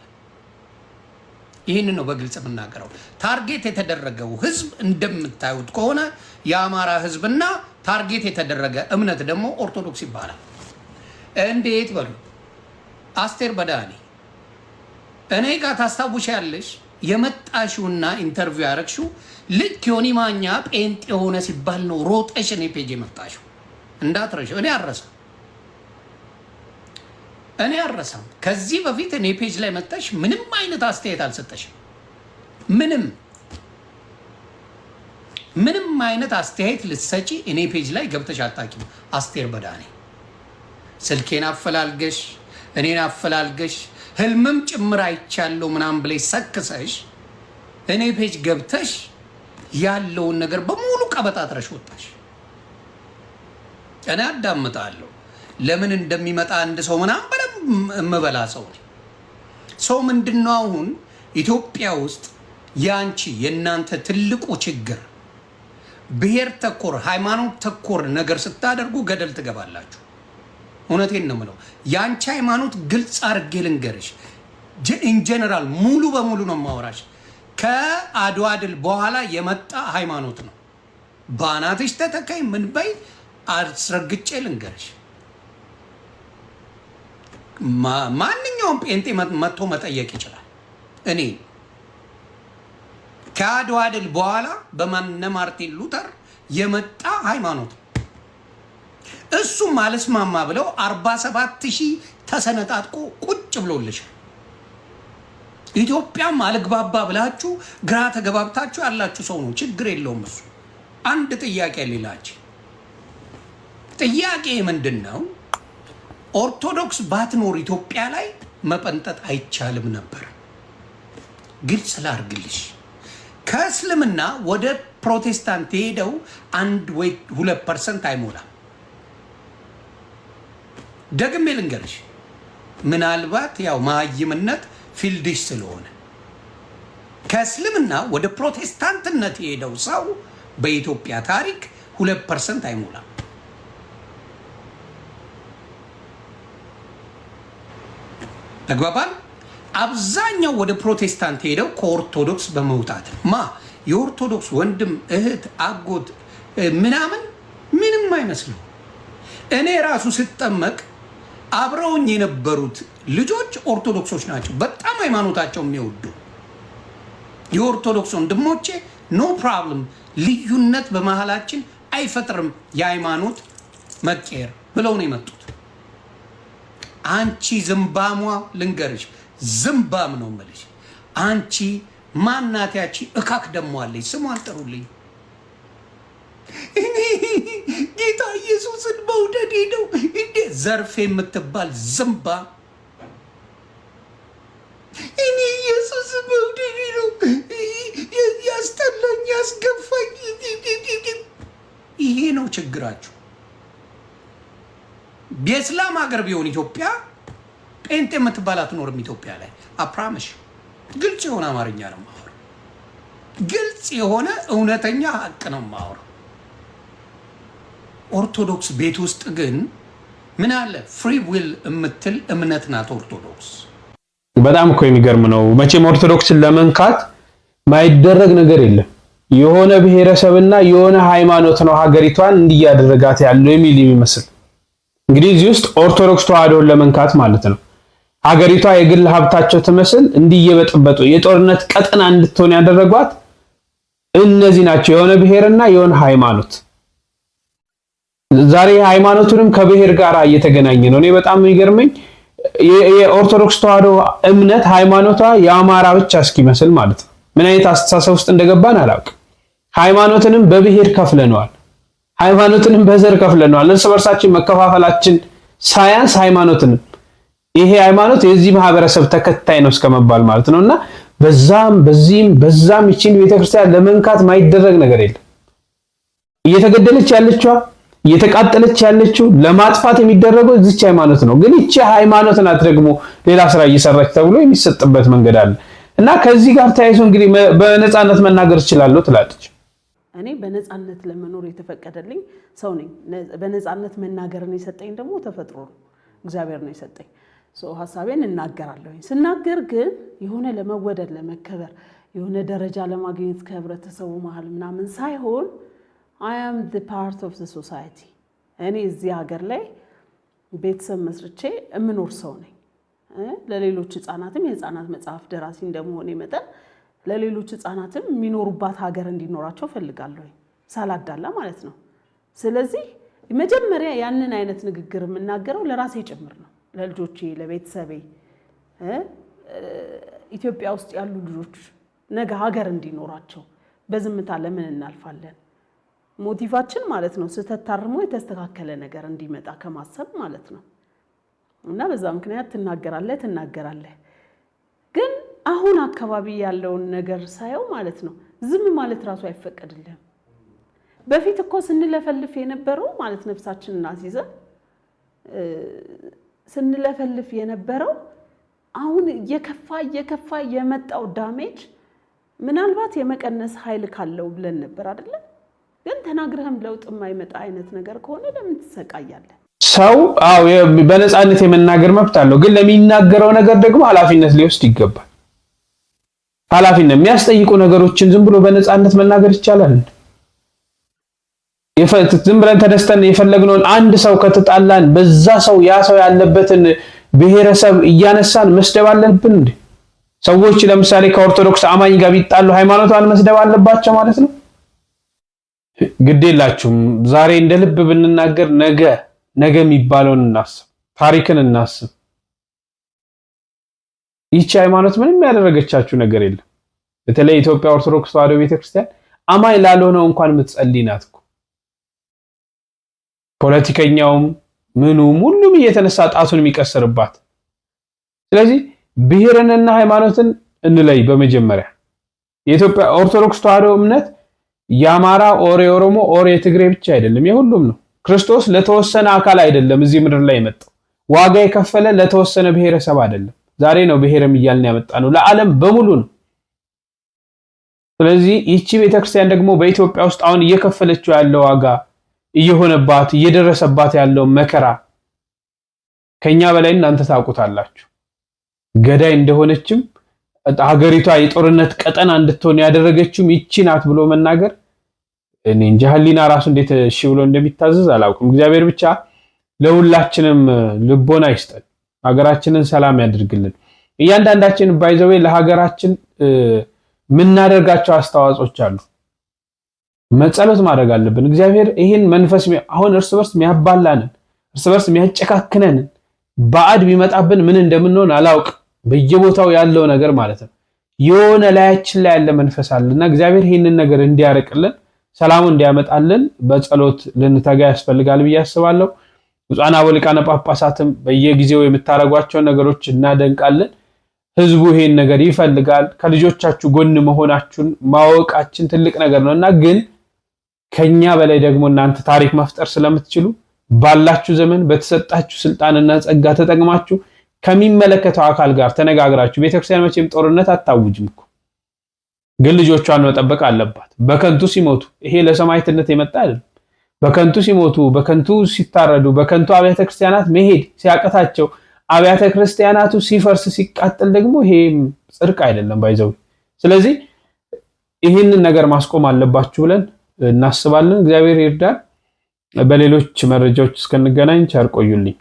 ይህንን ነው በግልጽ የምናገረው። ታርጌት የተደረገው ህዝብ እንደምታዩት ከሆነ የአማራ ህዝብና ታርጌት የተደረገ እምነት ደግሞ ኦርቶዶክስ ይባላል። እንዴት በሉ። አስቴር በዳኔ እኔ ጋር ታስታውሻለሽ? የመጣሽውና ኢንተርቪው ያረግሽው ልክ ዮኒ ማኛ ጴንጤ የሆነ ሲባል ነው ሮጠሽ እኔ ፔጅ የመጣሽው። እንዳትረሽ። እኔ አረሳም። ከዚህ በፊት እኔ ፔጅ ላይ መጣሽ ምንም አይነት አስተያየት አልሰጠሽም። ምንም አይነት አስተያየት ልትሰጪ እኔ ፔጅ ላይ ገብተሽ አታውቂም። አስቴር በዳኔ ስልኬን አፈላልገሽ እኔን አፈላልገሽ ህልምም ጭምር አይቻለሁ ምናምን ብለሽ ሰክሰሽ እኔ ፔጅ ገብተሽ ያለውን ነገር በሙሉ ቀበጣጥረሽ ወጣሽ። እኔ አዳምጣለሁ ለምን እንደሚመጣ አንድ ሰው ምናምን በደምብ እምበላ ሰው ሰው ምንድነው አሁን ኢትዮጵያ ውስጥ ያንቺ የናንተ ትልቁ ችግር ብሔር ተኮር ሃይማኖት ተኮር ነገር ስታደርጉ ገደል ትገባላችሁ። እውነቴን ነው የምለው። ያንቺ ሃይማኖት ግልጽ አድርጌ ልንገርሽ፣ ኢን ጀነራል ሙሉ በሙሉ ነው ማወራሽ። ከአድዋ ድል በኋላ የመጣ ሃይማኖት ነው። ባናትሽ ተተካይ ምን በይ አስረግጬ ልንገርሽ። ማንኛውም ጴንጤ መጥቶ መጠየቅ ይችላል። እኔ ከአድዋ ድል በኋላ በማነ ማርቲን ሉተር የመጣ ሃይማኖት ነው። እሱም አልስማማ ብለው 47,000 ተሰነጣጥቆ ቁጭ ብሎልሻል። ኢትዮጵያም አልግባባ ብላችሁ ግራ ተገባብታችሁ ያላችሁ ሰው ነው። ችግር የለውም እሱ። አንድ ጥያቄ ሌላችሁ ጥያቄ ምንድነው? ኦርቶዶክስ ባትኖር ኢትዮጵያ ላይ መጠንጠጥ አይቻልም ነበር። ግልጽ ላድርግልሽ፣ ከእስልምና ወደ ፕሮቴስታንት ሄደው 1 ወይ 2% አይሞላም። ደግሜ ልንገርሽ፣ ምናልባት ያው መሀይምነት ፊልድሽ ስለሆነ ከእስልምና ወደ ፕሮቴስታንትነት የሄደው ሰው በኢትዮጵያ ታሪክ 2% አይሞላም። ተግባባን? አብዛኛው ወደ ፕሮቴስታንት ሄደው ከኦርቶዶክስ በመውጣት የኦርቶዶክስ ወንድም እህት አጎት ምናምን ምንም አይመስለው። እኔ ራሱ ስጠመቅ አብረውኝ የነበሩት ልጆች ኦርቶዶክሶች ናቸው። በጣም ሃይማኖታቸው የሚወዱ የኦርቶዶክስ ወንድሞቼ ኖ ፕሮብለም፣ ልዩነት በመሃላችን አይፈጥርም የሃይማኖት መቀየር ብለው ነው የመጡት። አንቺ ዝምባሟ ልንገርሽ፣ ዝምባም ነው የምልሽ። አንቺ ማናት ያቺ እካክ ደሞ አለች፣ ስሟን ጥሩልኝ። እኔ ጌታ ኢየሱስን መውደድ ነው እንዴ? ዘርፌ የምትባል ዝምባ፣ እኔ ኢየሱስ መውደድ ነው ያስጠላኝ፣ ያስገፋኝ። ይሄ ነው ችግራችሁ። የእስላም ሀገር ቢሆን ኢትዮጵያ ጴንጤ የምትባል አትኖርም ኢትዮጵያ ላይ። አፕራምሽ ግልጽ የሆነ አማርኛ ነው የማወራው። ግልጽ የሆነ እውነተኛ ሀቅ ነው የማወራው። ኦርቶዶክስ ቤት ውስጥ ግን ምን አለ? ፍሪ ዊል የምትል እምነት ናት ኦርቶዶክስ። በጣም እኮ የሚገርም ነው። መቼም ኦርቶዶክስን ለመንካት ማይደረግ ነገር የለም። የሆነ ብሔረሰብና የሆነ ሃይማኖት ነው ሀገሪቷን እንዲያደረጋት ያለው የሚል የሚመስል እንግዲህ እዚህ ውስጥ ኦርቶዶክስ ተዋህዶን ለመንካት ማለት ነው። ሀገሪቷ የግል ሀብታቸው ትመስል እንዲየበጠበጡ የጦርነት ቀጠና እንድትሆን ያደረጓት እነዚህ ናቸው፣ የሆነ ብሔርና የሆነ ሃይማኖት። ዛሬ ሃይማኖቱንም ከብሔር ጋር እየተገናኘ ነው። እኔ በጣም የሚገርመኝ የኦርቶዶክስ ተዋህዶ እምነት ሃይማኖቷ የአማራ ብቻ እስኪመስል ማለት ነው። ምን አይነት አስተሳሰብ ውስጥ እንደገባን አላውቅም። ሃይማኖትንም በብሔር ከፍለነዋል። ሃይማኖትንም በዘር ከፍለነዋል። እርስ በርሳችን መከፋፈላችን ሳያንስ ሃይማኖትን ይሄ ሃይማኖት የዚህ ማህበረሰብ ተከታይ ነው እስከመባል ማለት ነውና በዛም በዛም ይቺን ቤተክርስቲያን ለመንካት ማይደረግ ነገር የለም። እየተገደለች ያለችው እየተቃጠለች ያለችው ለማጥፋት የሚደረገው እዚች ሃይማኖት ነው። ግን እቺ ሃይማኖት ናት ደግሞ ሌላ ስራ እየሰራች ተብሎ የሚሰጥበት መንገድ አለ እና ከዚህ ጋር ተያይዞ እንግዲህ በነፃነት መናገር እችላለሁ ትላለች። እኔ በነፃነት ለመኖር የተፈቀደልኝ ሰው ነኝ። በነፃነት መናገርን የሰጠኝ ደግሞ ተፈጥሮ ነው፣ እግዚአብሔር ነው የሰጠኝ። ሐሳቤን እናገራለሁ። ስናገር ግን የሆነ ለመወደድ ለመከበር የሆነ ደረጃ ለማግኘት ከህብረተሰቡ መሃል ምናምን ሳይሆን I am the part of the society። እኔ እዚህ ሀገር ላይ ቤተሰብ መስርቼ እምኖር ሰው ነኝ። ለሌሎች ህፃናትም የህፃናት መጽሐፍ ደራሲ እንደመሆኔ መጠን ለሌሎች ህፃናትም የሚኖሩባት ሀገር እንዲኖራቸው ፈልጋለሁ፣ ሳላዳላ ማለት ነው። ስለዚህ መጀመሪያ ያንን አይነት ንግግር የምናገረው ለራሴ ጭምር ነው፣ ለልጆቼ፣ ለቤተሰቤ። ኢትዮጵያ ውስጥ ያሉ ልጆች ነገ ሀገር እንዲኖራቸው በዝምታ ለምን እናልፋለን? ሞቲቫችን ማለት ነው ስህተት ታርሞ የተስተካከለ ነገር እንዲመጣ ከማሰብ ማለት ነው። እና በዛ ምክንያት ትናገራለህ። ግን አሁን አካባቢ ያለውን ነገር ሳየው ማለት ነው ዝም ማለት ራሱ አይፈቀድልህም። በፊት እኮ ስንለፈልፍ የነበረው ማለት ነፍሳችንን አስይዘን ስንለፈልፍ የነበረው አሁን እየከፋ የመጣው ዳሜጅ ምናልባት የመቀነስ ኃይል ካለው ብለን ነበር አይደል? ግን ተናግረህም ለውጥ የማይመጣ አይነት ነገር ከሆነ ለምን ትሰቃያለህ? ሰው በነፃነት የመናገር መብት አለው። ግን ለሚናገረው ነገር ደግሞ ኃላፊነት ሊወስድ ይገባል። ኃላፊነት የሚያስጠይቁ ነገሮችን ዝም ብሎ በነፃነት መናገር ይቻላል? ዝም ብለን ተደስተን የፈለግነውን አንድ ሰው ከተጣላን በዛ ሰው ያ ሰው ያለበትን ብሔረሰብ እያነሳን መስደብ አለብን እንዴ? ሰዎች ለምሳሌ ከኦርቶዶክስ አማኝ ጋር ቢጣሉ ሃይማኖቷን መስደብ አለባቸው ማለት ነው? ግዴላችሁም ዛሬ እንደ ልብ ብንናገር ነገ የሚባለውን እናስብ፣ ታሪክን እናስብ። ይህች ሃይማኖት ምንም ያደረገቻችሁ ነገር የለም። በተለይ ኢትዮጵያ ኦርቶዶክስ ተዋሕዶ ቤተክርስቲያን አማኝ ላልሆነው እንኳን የምትጸልይ ናት እኮ። ፖለቲከኛውም ምኑም ሁሉም እየተነሳ ጣቱን የሚቀስርባት። ስለዚህ ብሔርንና ሃይማኖትን እንለይ። በመጀመሪያ የኢትዮጵያ ኦርቶዶክስ ተዋሕዶ እምነት የአማራ ኦር የኦሮሞ ኦር የትግሬ ብቻ አይደለም፣ የሁሉም ነው። ክርስቶስ ለተወሰነ አካል አይደለም እዚህ ምድር ላይ የመጣው። ዋጋ የከፈለ ለተወሰነ ብሔረሰብ አይደለም። ዛሬ ነው ብሔርም እያልን ያመጣ ነው፣ ለዓለም በሙሉ ነው። ስለዚህ ይህቺ ቤተክርስቲያን ደግሞ በኢትዮጵያ ውስጥ አሁን እየከፈለችው ያለው ዋጋ እየሆነባት እየደረሰባት ያለው መከራ ከኛ በላይ እናንተ ታውቁታላችሁ። ገዳይ እንደሆነችም ሀገሪቷ የጦርነት ቀጠና እንድትሆን ያደረገችውም ይቺ ናት ብሎ መናገር እኔ እንጃ ህሊና ራሱ እንዴት እሺ ብሎ እንደሚታዘዝ አላውቅም። እግዚአብሔር ብቻ ለሁላችንም ልቦና ይስጠን፣ ሀገራችንን ሰላም ያድርግልን። እያንዳንዳችን ባይዘዌ ለሀገራችን ምናደርጋቸው አስተዋጽኦች አሉ። መጸሎት ማድረግ አለብን። እግዚአብሔር ይሄን መንፈስ አሁን እርስ በርስ የሚያባላንን እርስ በርስ የሚያጨካክነን ባዕድ ቢመጣብን ምን እንደምንሆን አላውቅ። በየቦታው ያለው ነገር ማለት ነው የሆነ ላያችን ላይ ያለ መንፈስ አለና እግዚአብሔር ይሄንን ነገር እንዲያርቅልን ሰላሙን እንዲያመጣልን በጸሎት ልንተጋ ያስፈልጋል ብዬ አስባለሁ። ብፁዓን አበው ሊቃነ ጳጳሳትም በየጊዜው የምታረጓቸው ነገሮች እናደንቃለን። ህዝቡ ይሄን ነገር ይፈልጋል። ከልጆቻችሁ ጎን መሆናችሁን ማወቃችን ትልቅ ነገር ነውና ግን ከኛ በላይ ደግሞ እናንተ ታሪክ መፍጠር ስለምትችሉ ባላችሁ ዘመን በተሰጣችሁ ስልጣንና ጸጋ ተጠቅማችሁ ከሚመለከተው አካል ጋር ተነጋግራችሁ ቤተክርስቲያን መቼም ጦርነት አታውጅም እኮ ግን ልጆቿን መጠበቅ አለባት። በከንቱ ሲሞቱ ይሄ ለሰማዕትነት የመጣ አይደለም። በከንቱ ሲሞቱ፣ በከንቱ ሲታረዱ፣ በከንቱ አብያተ ክርስቲያናት መሄድ ሲያቀታቸው፣ አብያተ ክርስቲያናቱ ሲፈርስ ሲቃጠል ደግሞ ይሄ ጽድቅ አይደለም ባይዘው። ስለዚህ ይህንን ነገር ማስቆም አለባችሁ ብለን እናስባለን። እግዚአብሔር ይርዳን። በሌሎች መረጃዎች እስከንገናኝ ቸር ቆዩልኝ።